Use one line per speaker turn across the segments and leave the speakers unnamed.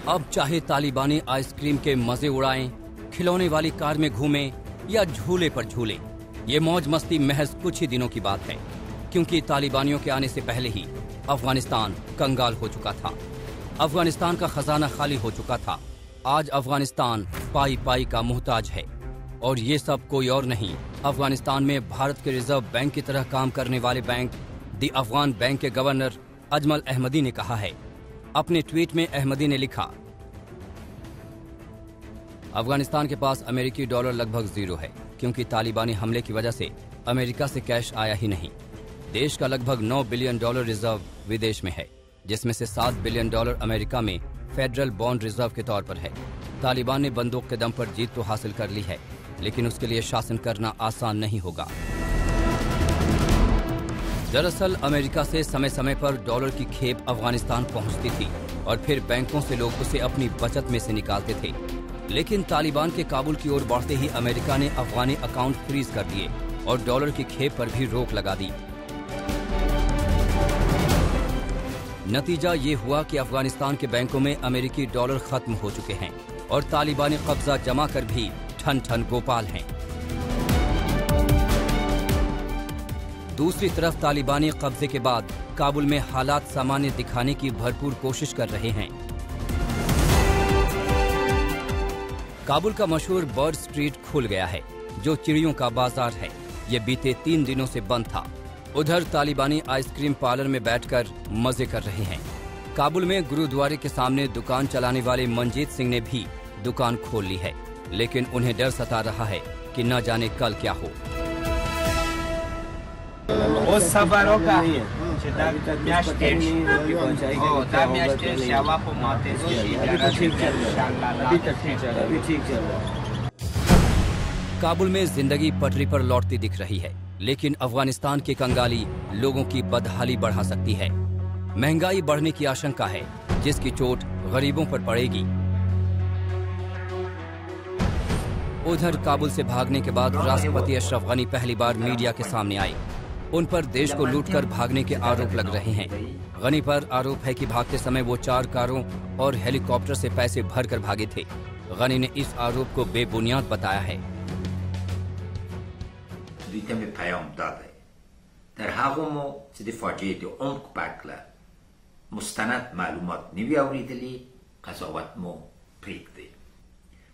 अब चाहे तालिबानी आइसक्रीम के मजे उड़ाएं, खिलौने वाली कार में घूमें या झूले पर झूले, ये मौज मस्ती महज कुछ ही दिनों की बात है, क्योंकि तालिबानियों के आने से पहले ही अफगानिस्तान कंगाल हो चुका था। अफगानिस्तान का खजाना खाली हो चुका था। आज अफगानिस्तान पाई पाई का मोहताज है, और ये सब कोई और नहीं, अफगानिस्तान में भारत के रिजर्व बैंक की तरह काम करने वाले बैंक दी अफगान बैंक के गवर्नर अजमल अहमदी ने कहा है। अपने ट्वीट में अहमदी ने लिखा, अफगानिस्तान के पास अमेरिकी डॉलर लगभग जीरो है, क्योंकि तालिबानी हमले की वजह से अमेरिका से कैश आया ही नहीं। देश का लगभग 9 बिलियन डॉलर रिजर्व विदेश में है, जिसमें से 7 बिलियन डॉलर अमेरिका में फेडरल बॉन्ड रिजर्व के तौर पर है। तालिबान ने बंदूक के दम पर जीत तो हासिल कर ली है, लेकिन उसके लिए शासन करना आसान नहीं होगा। दरअसल अमेरिका से समय समय पर डॉलर की खेप अफगानिस्तान पहुंचती थी और फिर बैंकों से लोग उसे अपनी बचत में से निकालते थे। लेकिन तालिबान के काबुल की ओर बढ़ते ही अमेरिका ने अफगानी अकाउंट फ्रीज कर दिए और डॉलर की खेप पर भी रोक लगा दी। नतीजा ये हुआ कि अफगानिस्तान के बैंकों में अमेरिकी डॉलर खत्म हो चुके हैं और तालिबानी कब्जा जमा कर भी ठन ठन गोपाल हैं। दूसरी तरफ तालिबानी कब्जे के बाद काबुल में हालात सामान्य दिखाने की भरपूर कोशिश कर रहे हैं। काबुल का मशहूर बर्ड स्ट्रीट खुल गया है, जो चिड़ियों का बाजार है। ये बीते 3 दिनों से बंद था। उधर तालिबानी आइसक्रीम पार्लर में बैठकर मजे कर रहे हैं। काबुल में गुरुद्वारे के सामने दुकान चलाने वाले मनजीत सिंह ने भी दुकान खोल ली है, लेकिन उन्हें डर सता रहा है कि न जाने कल क्या हो। काबुल में जिंदगी पटरी पर लौटती दिख रही है, लेकिन अफगानिस्तान की कंगाली लोगों की बदहाली बढ़ा सकती है। महंगाई बढ़ने की आशंका है, जिसकी चोट गरीबों पर पड़ेगी। उधर काबुल से भागने के बाद राष्ट्रपति अशरफ गनी पहली बार मीडिया के सामने आए। उन पर देश को लूटकर भागने के आरोप लग रहे हैं। गनी पर आरोप है कि भागते समय वो 4 कारों और हेलीकॉप्टर से पैसे भरकर भागे थे। गनी ने इस आरोप को बेबुनियाद बताया है।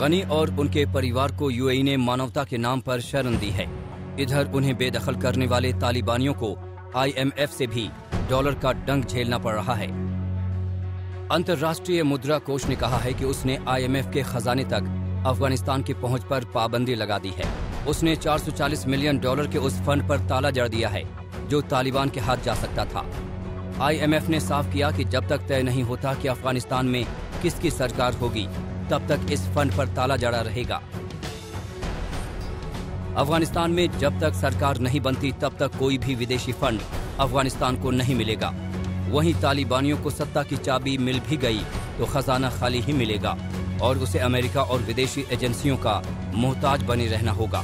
गनी और उनके परिवार को यूएई ने मानवता के नाम पर शरण दी है। इधर उन्हें बेदखल करने वाले तालिबानियों को IMF से भी डॉलर का डंक झेलना पड़ रहा है। अंतर्राष्ट्रीय मुद्रा कोष ने कहा है कि उसने IMF के खजाने तक अफगानिस्तान की पहुंच पर पाबंदी लगा दी है। उसने $440 मिलियन के उस फंड पर ताला जड़ दिया है जो तालिबान के हाथ जा सकता था। IMF ने साफ किया कि जब तक तय नहीं होता कि अफगानिस्तान में किसकी सरकार होगी, तब तक इस फंड पर ताला जड़ा रहेगा। अफगानिस्तान में जब तक सरकार नहीं बनती, तब तक कोई भी विदेशी फंड अफगानिस्तान को नहीं मिलेगा। वहीं तालिबानियों को सत्ता की चाबी मिल भी गई तो खजाना खाली ही मिलेगा और उसे अमेरिका और विदेशी एजेंसियों का मोहताज बने रहना होगा।